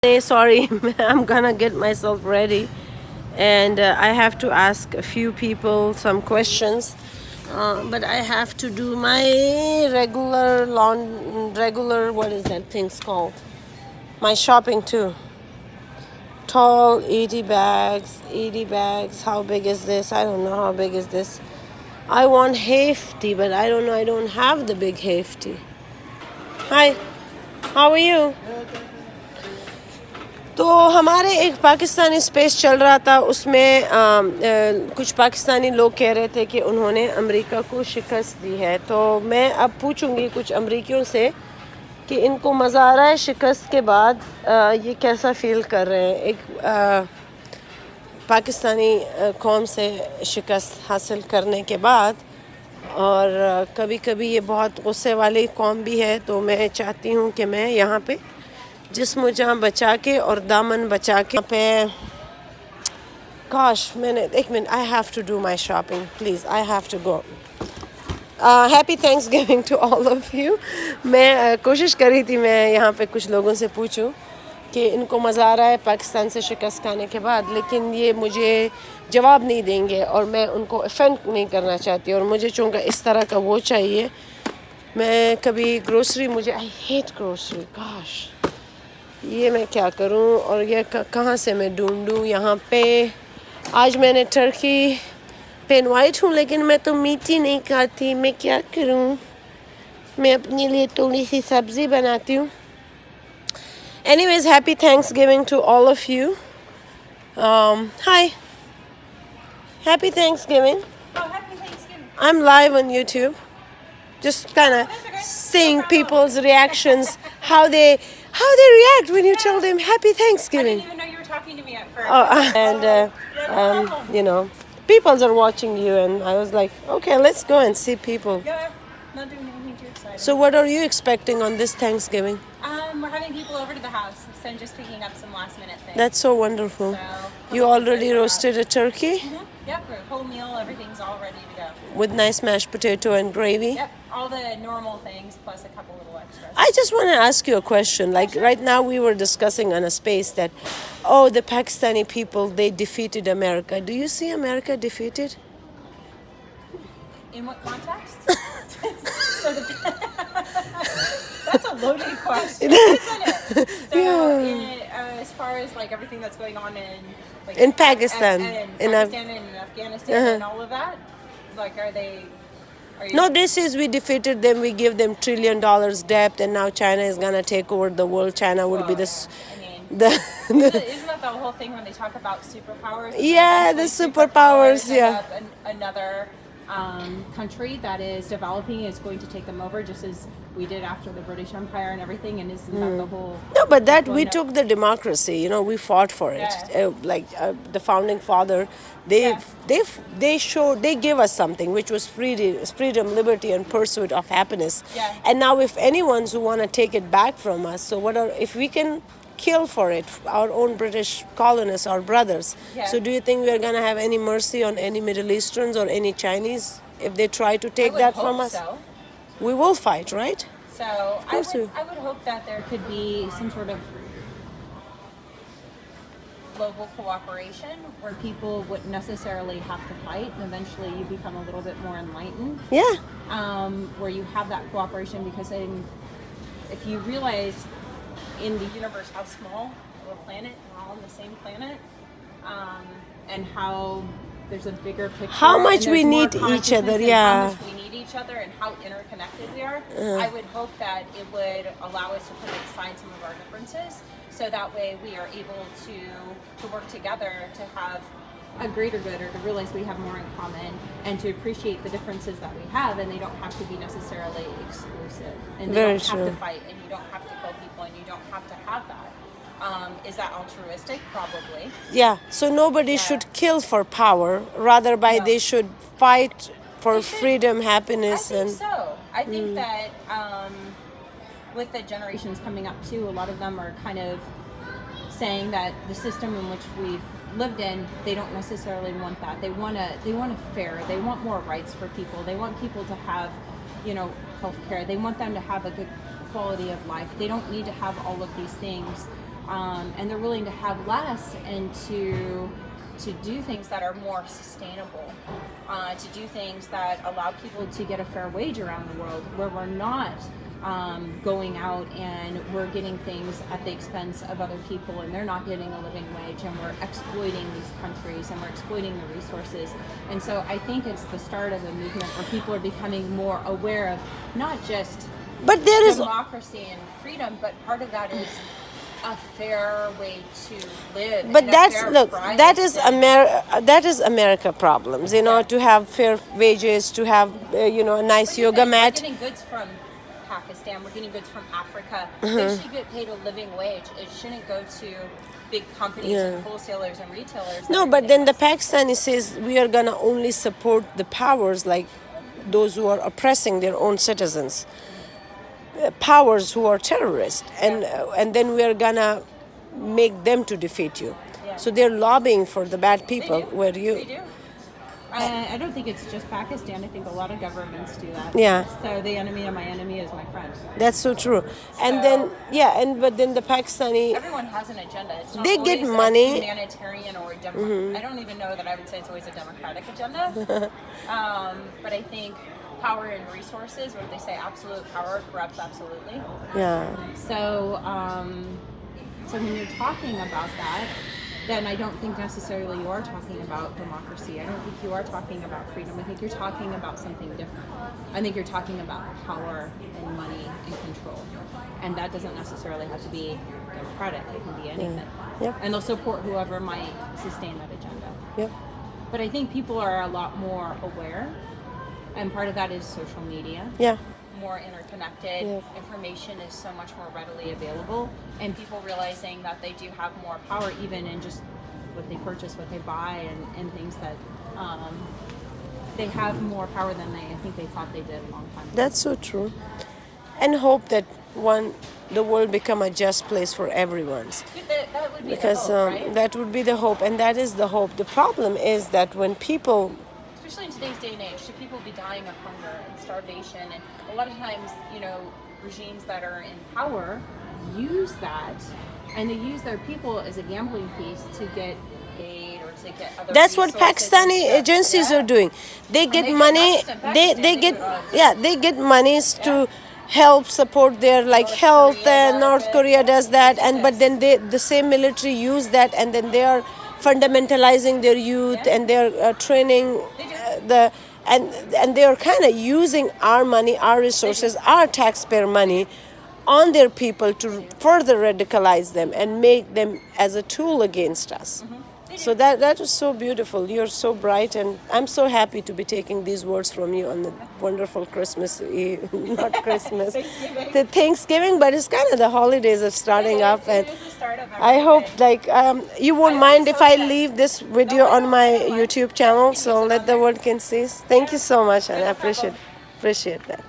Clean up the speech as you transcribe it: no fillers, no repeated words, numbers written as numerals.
Sorry, I'm gonna get myself ready, and I have to ask a few people some questions. But I have to do my regular, what is that thing's called? My shopping too. Tall, 80 bags, 80 bags. How big is this? I don't know how big is this. I want hefty, but I don't know. I don't have the big hefty. Hi, how are you? तो हमारे एक Pakistani space चल रहा था उसमें कुछ पाकिस्तानी लोग कह रहे थे कि उन्होंने अमेरिका को शिकस्त दी है। तो मैं अब पूछूंगी कुछ अमेरिकियों से कि इनको मज़ा आ रहा है शिकस्त के बाद, ये कैसा फ़ील कर रहे हैं एक पाकिस्तानी कौम से शिकस्त हासिल करने के बाद। और कभी कभी ये बहुत गुस्से वाली कौम भी है, तो मैं चाहती हूँ कि मैं यहाँ पे जिस्म जान बचा के और दामन बचा के पे काश मैंने एक minute I have to do my shopping please I have to go. Happy thanksgiving to all of you. मैं कोशिश करी थी मैं यहाँ पे कुछ लोगों से पूछूं कि इनको मज़ा आ रहा है पाकिस्तान से शिकस्त खाने के बाद, लेकिन ये मुझे जवाब नहीं देंगे और मैं उनको ऑफेंड नहीं करना चाहती और मुझे चूँकि इस तरह का वो चाहिए। मैं कभी ग्रोसरी मुझे आई हेट ग्रोसरी, काश ये मैं क्या करूं और ये कहाँ से मैं ढूंढूं। यहाँ पे आज मैंने टर्की पे इनवाइट हूँ, लेकिन मैं तो मीठी नहीं खाती, मैं क्या करूं। मैं अपने लिए थोड़ी सी सब्ज़ी बनाती हूँ। Anyways happy thanksgiving to all of you. Hi, happy Thanksgiving. Oh, happy Thanksgiving. I'm live on YouTube, just kind of seeing people's reactions, how they react when you tell them happy I Thanksgiving. didn't even know you were talking to me at first. And you know, people are watching you, and I was like, okay, let's go and see people. Yeah, not doing anything too exciting. So, what are you expecting on this Thanksgiving? We're having people over to the house, so I'm just picking up some last minute things. That's so wonderful. So, You already roasted a turkey Yep, for a whole meal, everything's all ready to go. with nice mashed potato and gravy. Yep, all the normal things plus a couple little extras. I just want to ask you a question. Like right now, we were discussing on a space that, oh, the Pakistani people, they defeated America. Do you see America defeated? In what context? So that's a loaded question, isn't it? So, as far as like everything that's going on in like In Pakistan, and Afghanistan and all of that, like, are you? No, this is we defeated them. We give them $1 trillion debt, and now China is gonna take over the world. China would be this. I mean, The, isn't that the whole thing when they talk about superpowers? Yeah, the Eventually superpowers, end yeah. up another country that is developing is going to take them over, just as we did after the British Empire and everything. And isn't that the whole? No, but that we going up? took the democracy. You know, we fought for it. The founding father, they showed, they gave us something which was freedom, liberty, and pursuit of happiness. Yeah. And now, if anyone's who want to take it back from us, so if we can kill for it, our own British colonists, our brothers. Yeah. So, do you think we are gonna have any mercy on any Middle Easterns or any Chinese if they try to I take would that hope from us? So. We will fight, right? So course we- I would hope that there could be some sort of global cooperation where people wouldn't necessarily have to fight, and eventually you become a little bit more enlightened. Yeah. Where you have that cooperation, because then if you realize in the universe how small of a planet, we're all on the same planet, and how there's a bigger picture. How much and we there's more need each consciousness other, and yeah. How much we need each other and how interconnected we are. I would hope that it would allow us to put aside some of our differences, so that way we are able to work together to have a greater good, or to realize we have more in common, and to appreciate the differences that we have, and they don't have to be necessarily exclusive, and they Very don't have true. to fight, and you don't have to kill people, and you don't have to have that. Is that altruistic? Probably. Yeah, so nobody should kill for power. Rather, No. they should fight for They should. freedom, I happiness, think and so. I think that with the generations coming up too, a lot of them are kind of saying that the system in which we've lived in, they don't necessarily want that. They want a fair. They want more rights for people. They want people to have, health care. They want them to have a good quality of life. They don't need to have all of these things and they're willing to have less and to do things that are more sustainable, to do things that allow people to get a fair wage around the world, where we're not going out and we're getting things at the expense of other people and they're not getting a living wage, and we're exploiting these countries and we're exploiting the resources. And so I think it's the start of a movement where people are becoming more aware of not just But there is democracy and freedom, but part of that is a fair way to live. But and a that's fair look, price that is that- that is America problems, you know, to have fair wages, to have you know, a nice Like you yoga said, mat. We're getting goods from Pakistan. We're getting goods from Africa. Uh-huh. They should get paid a living wage. It shouldn't go to big companies and wholesalers and retailers. that No, are but getting then the us. Pakistani says we are gonna only support the powers, like those who are oppressing their own citizens, powers who are terrorists, and then we are gonna make them to defeat you. Yeah. So they're lobbying for the bad people. They do. Where you They do. I don't think it's just Pakistan. I think a lot of governments do that. Yeah. So the enemy of my enemy is my friend. That's so true. And So- then but then the Pakistani, Everyone has an agenda. It's not They get always money. a humanitarian or a I don't even know that I would say it's always a democratic agenda. But I think power and resources, what do they say? Absolute power corrupts absolutely. yeah, So when you're talking about that, then I don't think necessarily you are talking about democracy. I don't think you are talking about freedom. I think you're talking about something different. I think you're talking about power and money and control. And that doesn't necessarily have to be democratic. It can be anything. Yep. And they'll support whoever might sustain that agenda. yep, But I think people are a lot more aware. And part of that is social media. yeah. More interconnected. Yeah. Information is so much more readily available, and people realizing that they do have more power even in just what they purchase, what they buy, and things that they have more power than I think they thought they did a long time ago. That's so true. And hope that the world become a just place for everyone. That would be Because the hope, right? that would be the hope, and that is the hope. The problem is that when people, Especially in today's day and age, should people be dying of hunger and starvation? And a lot of times, regimes that are in power use that, and they use their people as a gambling piece to get aid or to get other. that's what resources and Pakistani stuff. agencies Yeah. are doing. They get they do money. not just in They Pakistan, get do, they get monies to help support their like North health, Korea and does North it. Korea does that, and Yes. but then the same military use that, and then they are fundamentalizing their youth, Yeah. and they're training They do. the and they are kind of using our money, our resources, our taxpayer money on their people to further radicalize them and make them as a tool against us. So that was so beautiful. You're so bright, and I'm so happy to be taking these words from you on the wonderful Christmas Eve, not Christmas, Thanksgiving. the Thanksgiving, but it's kind of the holidays are starting up, and It is the start of I hope everything. you won't I mind hope if so, I yes. leave this video on my YouTube channel, so let the world can see. Thank you so much, and I appreciate that.